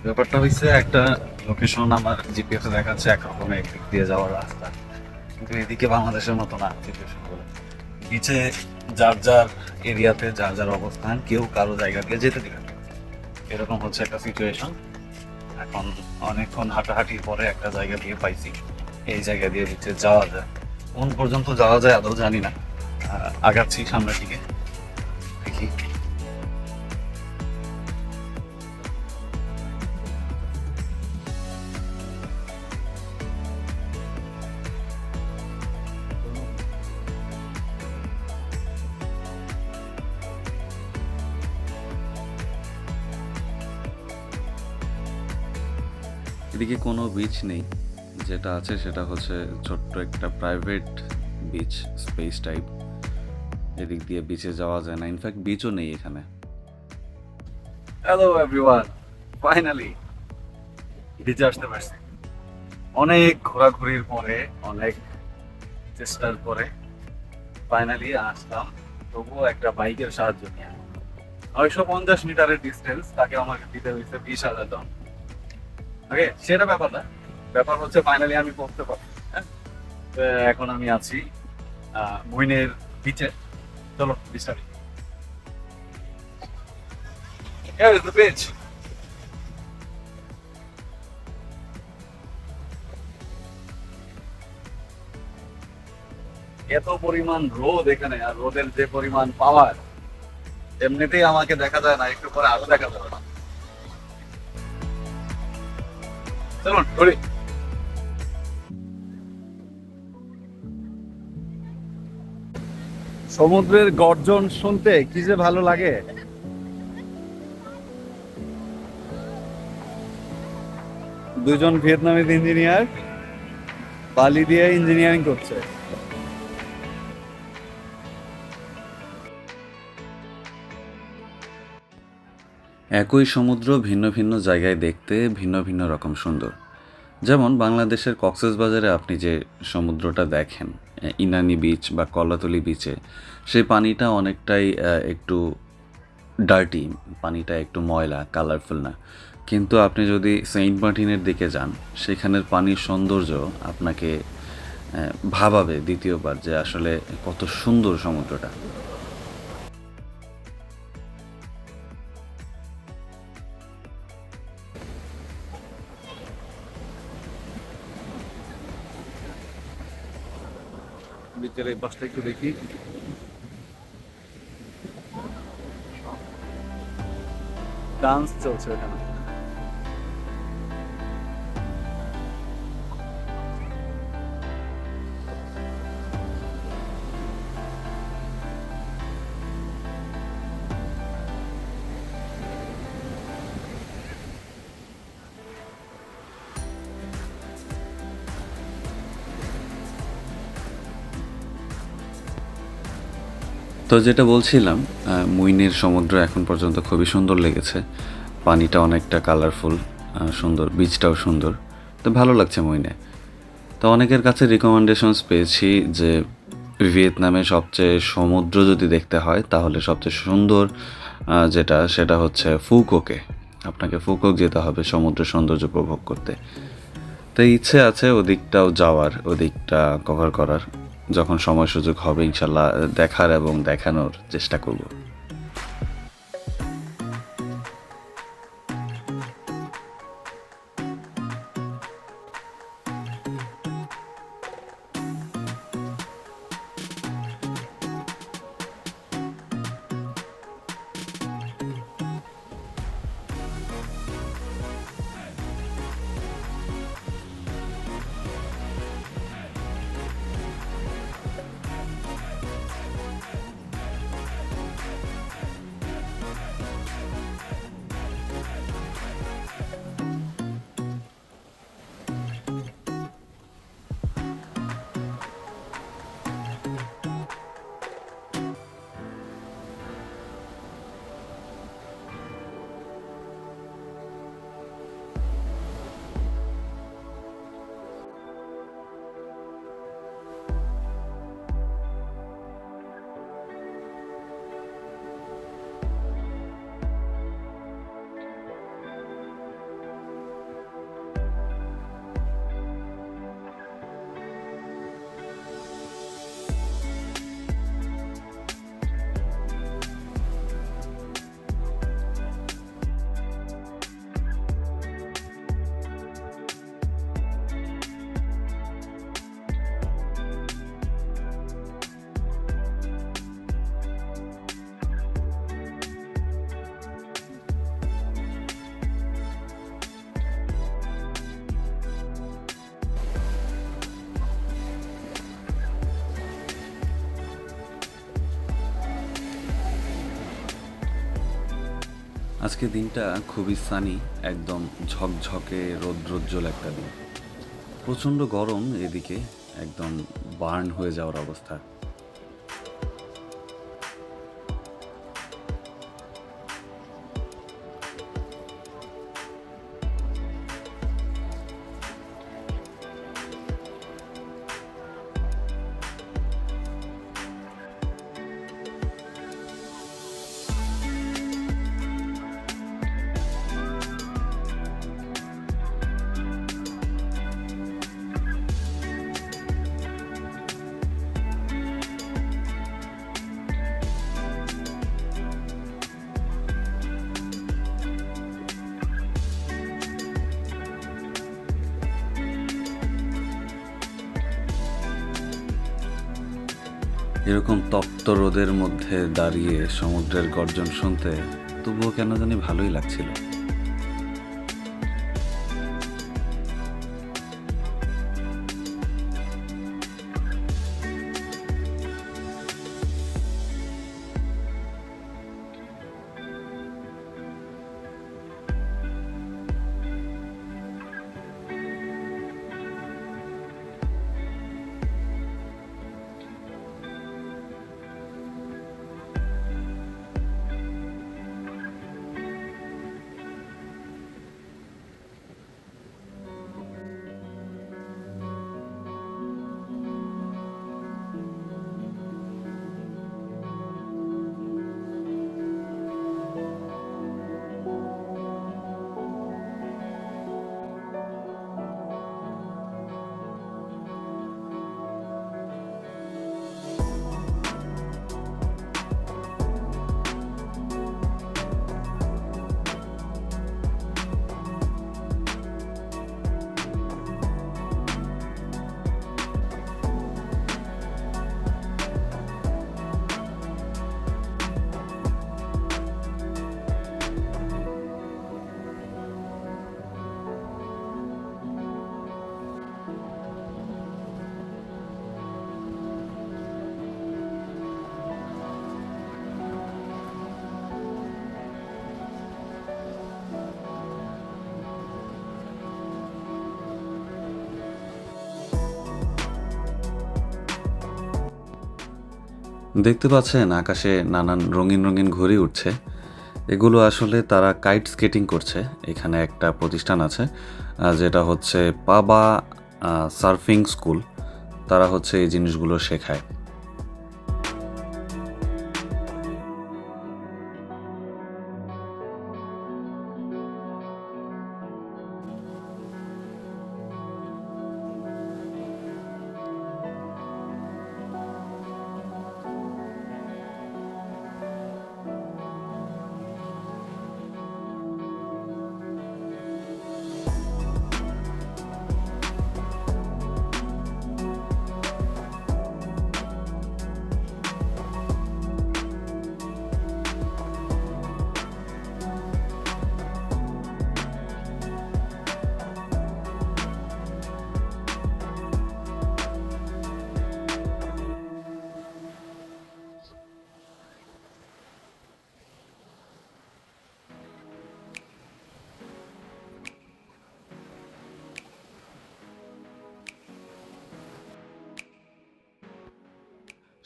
ব্যাপারটা হচ্ছে একটা লোকেশন আমার জিপিএস এ দেখাচ্ছে একরকম একদিক দিয়ে যাওয়ার রাস্তা, কিন্তু এদিকে বাংলাদেশের মতো না সিচুয়েশন গুলো। বিচে যার যার এরিয়াতে যার যার অবস্থান, কেউ কারো জায়গা দিয়ে যেতে দিবে না, এরকম হচ্ছে একটা সিচুয়েশন। এখন অনেকক্ষণ হাঁটাহাঁটির পরে একটা জায়গা দিয়ে পাইছি, এই জায়গা দিয়ে নিচে যাওয়া যায়। কোন পর্যন্ত যাওয়া যায় আদৌ জানি না, আগাচ্ছি সামনের দিকে, দেখি। এদিকে কোনো বিচ নেই, যেটা আছে সেটা হচ্ছে ছোট্ট একটা প্রাইভেট বিচ স্পেস টাইপ। এদিক দিয়ে বিচে যাওয়া যায় না, ইনফ্যাক্ট বিচও নেই এখানে। হ্যালো এভরিওয়ান, ফাইনালি বিচে আসতে পারছি। অনেক ঘোরাঘুরির পরে, অনেক চেষ্টার পরে ফাইনালি আসলাম, তবুও একটা বাইকের সাহায্য নিয়ে। 950 মিটারের ডিস্টেন্স, তাকে আমাকে দিতে হয়েছে 20,000 টাকা। ওকে, সেটা ব্যাপার না, ব্যাপার হচ্ছে ফাইনালি আমি পৌঁছতে পারছি। হ্যাঁ, তো এখন আমি আছি মুইনের বিচে। চলো বিস্তারিত। Here is the beach. এত পরিমাণ রোদ এখানে, আর রোদের যে পরিমাণ পাওয়ার, এমনিতেই আমাকে দেখা যায় না, একটু পরে আরো দেখা যাবে না। চলুন ধরি। সমুদ্রের গর্জন শুনতে কি যে ভালো লাগে। দুজন ভিয়েতনামিজ ইঞ্জিনিয়ার বালি দিয়ে ইঞ্জিনিয়ারিং করছে। একই সমুদ্র ভিন্ন ভিন্ন জায়গায় দেখতে ভিন্ন ভিন্ন রকম সুন্দর। যেমন বাংলাদেশের কক্সবাজারে আপনি যে সমুদ্রটা দেখেন, ইনানি বিচ বা কলাতলি বিচে, সেই পানিটা অনেকটাই একটু ডার্টি, পানিটা একটু ময়লা, কালারফুল না। কিন্তু আপনি যদি সেন্ট মার্টিনের দিকে যান, সেখানের পানির সৌন্দর্য আপনাকে ভাবাবে দ্বিতীয়বার যে আসলে কত সুন্দর সমুদ্রটা। বিচের এই পাশটা একটু দেখি। ডান্স চলছে এখানে। তো যেটা বলছিলাম, মুইনের সমুদ্র এখন পর্যন্ত খুবই সুন্দর লেগেছে। পানিটা অনেকটা কালারফুল, সুন্দর, বিচটাও সুন্দর। তো ভালো লাগছে মুইনে। তো অনেকের কাছে রিকমেন্ডেশনস পেয়েছি যে ভিয়েতনামে সবচেয়ে সমুদ্র যদি দেখতে হয় তাহলে সবচেয়ে সুন্দর যেটা, সেটা হচ্ছে ফুকোকে। আপনাকে ফুকক যেতে হবে সমুদ্র সৌন্দর্য উপভোগ করতে। তো ইচ্ছে আছে ওদিকটাও যাওয়ার, ওদিকটা কভার করার। যখন সময় সুযোগ হবে ইনশাল্লাহ দেখার এবং দেখানোর চেষ্টা করব। আজকে দিনটা খুবই সানি, একদম ঝকঝকে রৌদ্রোজ্জ্বল একটা দিন। প্রচণ্ড গরম এদিকে, একদম বার্ন হয়ে যাওয়ার অবস্থা। এরকম তপ্ত রোদের মধ্যে দাঁড়িয়ে সমুদ্রের গর্জন শুনতে তবুও কেন জানি ভালোই লাগছিল। দেখতে পাচ্ছেন আকাশে নানান রঙিন রঙিন ঘুড়ি উঠছে। এগুলো আসলে তারা কাইট স্কেটিং করছে। এখানে একটা প্রতিষ্ঠান আছে যেটা হচ্ছে পাবা সার্ফিং স্কুল। তারা হচ্ছে এই জিনিসগুলো শেখায়।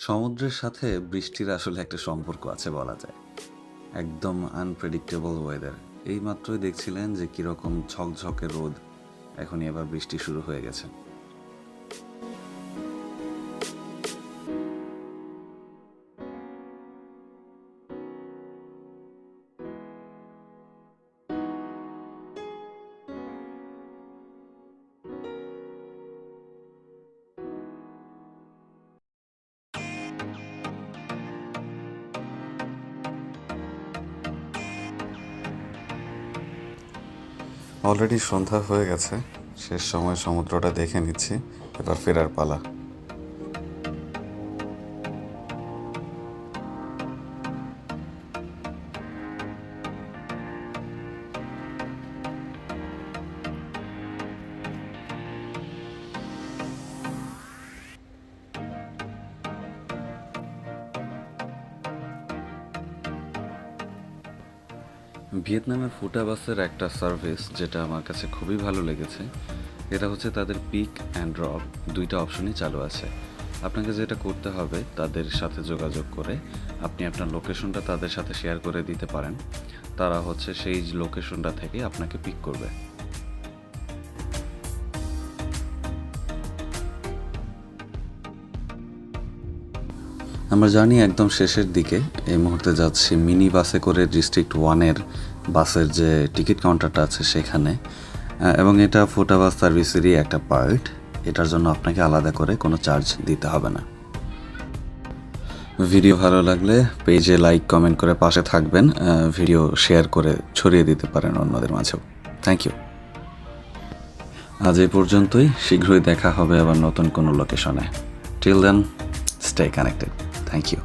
সমুদ্রের সাথে বৃষ্টির আসলে একটা সম্পর্ক আছে বলা যায়। একদম আনপ্রেডিক্টেবল ওয়েদার। এই মাত্রই দেখছিলেন যে কীরকম ঝকঝকে রোদ, এখনই আবার বৃষ্টি শুরু হয়ে গেছে। অলরেডি সন্ধ্যা হয়ে গেছে, শেষ সময় সমুদ্রটা দেখে নিচ্ছি, এবার ফেরার পালা। ভিয়েতনামের ফুটা বাসের একটা সার্ভিস যেটা আমার কাছে খুবই ভালো লেগেছে, এটা হচ্ছে তাদের পিক অ্যান্ড ড্রপ দুইটা অপশনই চালু আছে। আপনাকে যেটা করতে হবে, তাদের সাথে যোগাযোগ করে আপনি আপনার লোকেশনটা তাদের সাথে শেয়ার করে দিতে পারেন। তারা হচ্ছে সেই লোকেশনটা থেকে আপনাকে পিক করবে। আমরা জানি একদম শেষের দিকে এই মুহূর্তে যাচ্ছি মিনি বাসে করে ডিস্ট্রিক্ট 1-এর বাসের যে টিকিট কাউন্টারটা আছে সেখানে, এবং এটা ফুটা বাস সার্ভিসেরই একটা পার্ট। এটার জন্য আপনাকে আলাদা করে কোনো চার্জ দিতে হবে না। ভিডিও ভালো লাগলে পেজে লাইক কমেন্ট করে পাশে থাকবেন, ভিডিও শেয়ার করে ছড়িয়ে দিতে পারেন অন্যদের মাঝেও। Thank you. আজ এই পর্যন্তই, শীঘ্রই দেখা হবে আবার নতুন কোনো লোকেশনে। Till then, stay connected. Thank you.